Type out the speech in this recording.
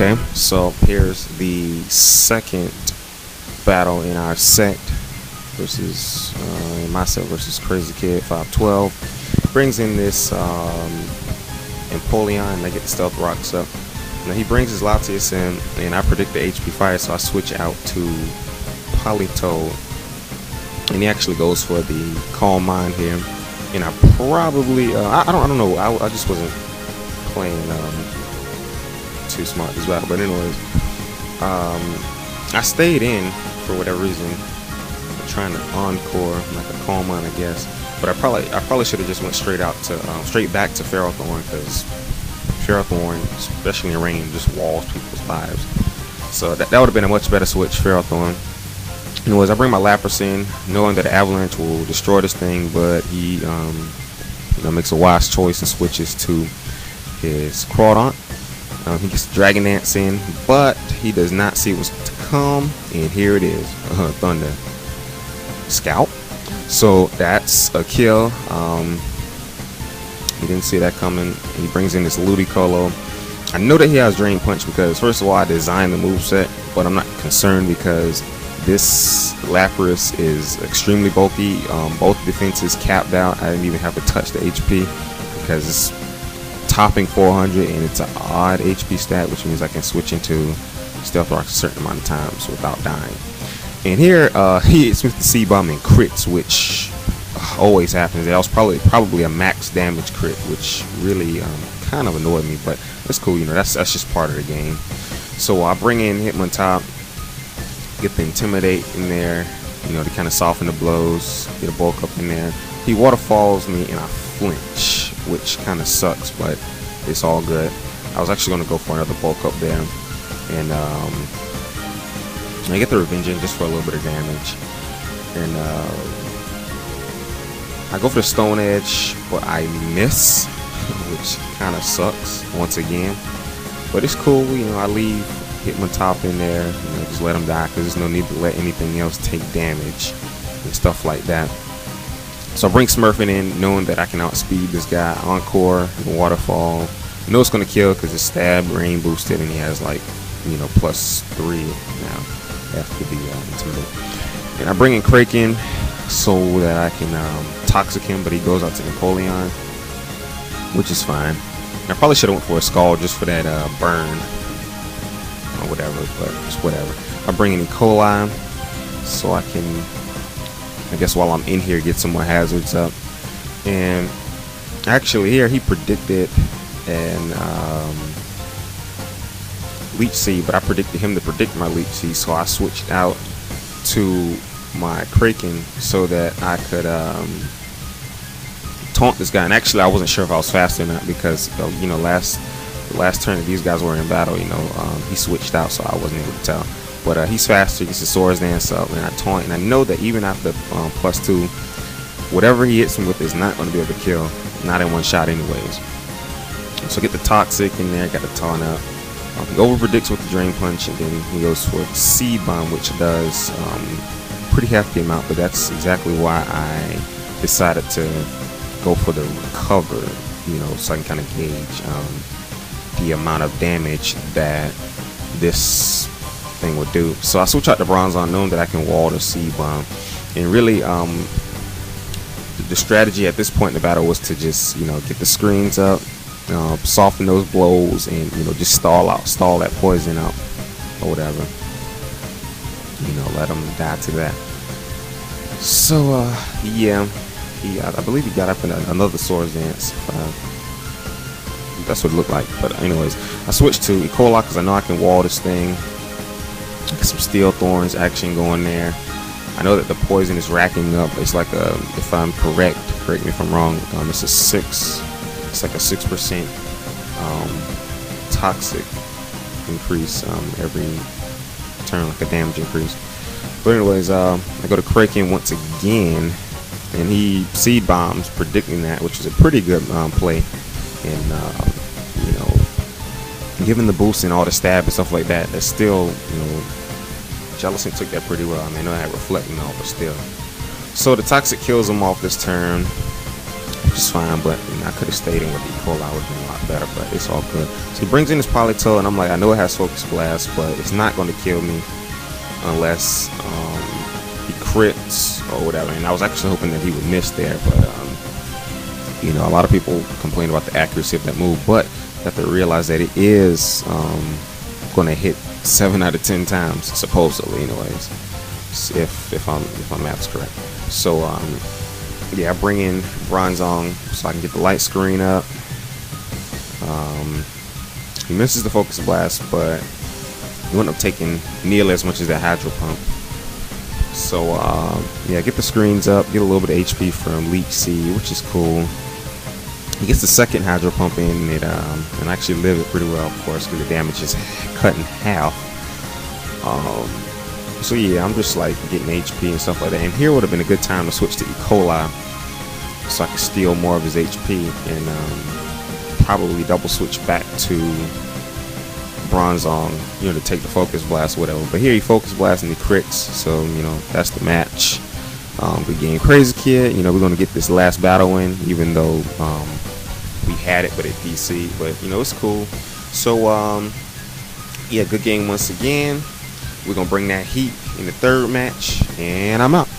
Okay, so here's the second battle in our set versus in my set versus Crazykid 512. Brings in this Empoleon, and I get the stealth rocks up. Now he brings his Latias in, and I predict the HP fire, so I switch out to Politoed, and he actually goes for the Calm Mind here. And I probably I don't know, I just wasn't playing too smart this battle, but anyways, I stayed in for whatever reason, trying to encore like a Calm Mind, I guess. But I probably should have just went straight back to Ferrothorn, because Ferrothorn, especially in rain, just walls people's lives. So that would have been a much better switch, Ferrothorn. Anyways, I bring my Lapras in, knowing that Avalanche will destroy this thing, but he makes a wise choice and switches to his Crawdaunt. He gets Dragon Dance in, but he does not see what's to come, and here it is, Thunder Scout. So that's a kill. He didn't see that coming. He brings in this Ludicolo. I know that he has Drain Punch because, first of all, I designed the moveset, but I'm not concerned because this Lapras is extremely bulky. Both defenses capped out. I didn't even have to touch the HP because it's topping 400 and it's an odd HP stat, which means I can switch into Stealth Rock a certain amount of times without dying. And here he hits with the C-Bomb and crits, which always happens. That was probably a max damage crit, which really kind of annoyed me, but it's cool, that's just part of the game. So I bring in Hitmontop, get the Intimidate in there, to kind of soften the blows, get a bulk up in there. He waterfalls me and I flinch, which kind of sucks, but it's all good. I was actually going to go for another bulk up there, and I get the Revenge in just for a little bit of damage, and I go for the Stone Edge, but I miss, which kind of sucks once again. But it's cool, I leave Hitmontop in there, just let him die, because there's no need to let anything else take damage and stuff like that. So I bring Smurfing in, knowing that I can outspeed this guy. Encore, Waterfall. I know it's going to kill because it's Stab, Rain boosted, and he has like, +3 now after the Intimidate. And I bring in Kraken so that I can Toxic him, but he goes out to Empoleon, which is fine. I probably should have went for a Scald just for that burn or whatever, but just whatever. I bring in E. coli so I can, I guess while I'm in here, get some more hazards up. And actually here he predicted an Leech Seed, but I predicted him to predict my Leech Seed, so I switched out to my Kraken so that I could taunt this guy. And actually I wasn't sure if I was fast or not, because the last turn that these guys were in battle, he switched out, so I wasn't able to tell. But he's faster, he gets his Swords Dance up, and I taunt, and I know that even after +2, whatever he hits me with is not going to be able to kill, not in one shot anyways. So get the Toxic in there, got the taunt up. He over predicts with the Drain Punch, and then he goes for the Seed Bomb, which does pretty hefty amount, but that's exactly why I decided to go for the Recover, so I can kind of gauge the amount of damage that this thing would do. So I switch out the Bronzong, knowing that I can wall the Seed Bomb, and really the strategy at this point in the battle was to just get the screens up, soften those blows, and just stall that poison out or whatever, let him die to that. So yeah, I believe he got up in another Swords Dance. That's what it looked like. But anyways, I switched to E. coli because I know I can wall this thing. Get some Steel Thorns action going there. I know that the poison is racking up. It's like if I'm correct me if I'm wrong, it's like a 6% toxic increase every turn, like a damage increase. But anyways, I go to Kraken once again, and he Seed Bombs, predicting that, which is a pretty good play. And given the boost and all the stab and stuff like that, that's still, Jellicent took that pretty well. I mean, I know I had Reflect and all, but still. So the Toxic kills him off this turn, is fine, but you know, I could have stayed in with the E. coli, would have been a lot better, but it's all good. So he brings in his Politoed, and I'm like, I know it has Focus Blast, but it's not going to kill me unless he crits or whatever. And I was actually hoping that he would miss there, but you know, a lot of people complain about the accuracy of that move, but you have to realize that it is going to hit 7 out of 10 times, supposedly, anyways, if my math's correct. So yeah, I bring in Bronzong so I can get the light screen up. He misses the Focus Blast, but he wouldn't have taken nearly as much as that Hydro Pump. So yeah, get the screens up, get a little bit of HP from Leech Seed, which is cool. He gets the second Hydro Pump in it, and actually live it pretty well, of course, because the damage is cut in half. So yeah, I'm just like getting HP and stuff like that. And here would have been a good time to switch to E. coli, so I could steal more of his HP and probably double switch back to Bronzong, you know, to take the Focus Blast or whatever. But here he Focus Blast and he crits, so you know, that's the match. We game Crazykid. You know, we're gonna get this last battle in, even though we had it, but at D.C. But you know, it's cool. So yeah, good game once again. We're gonna bring that heat in the third match, and I'm out.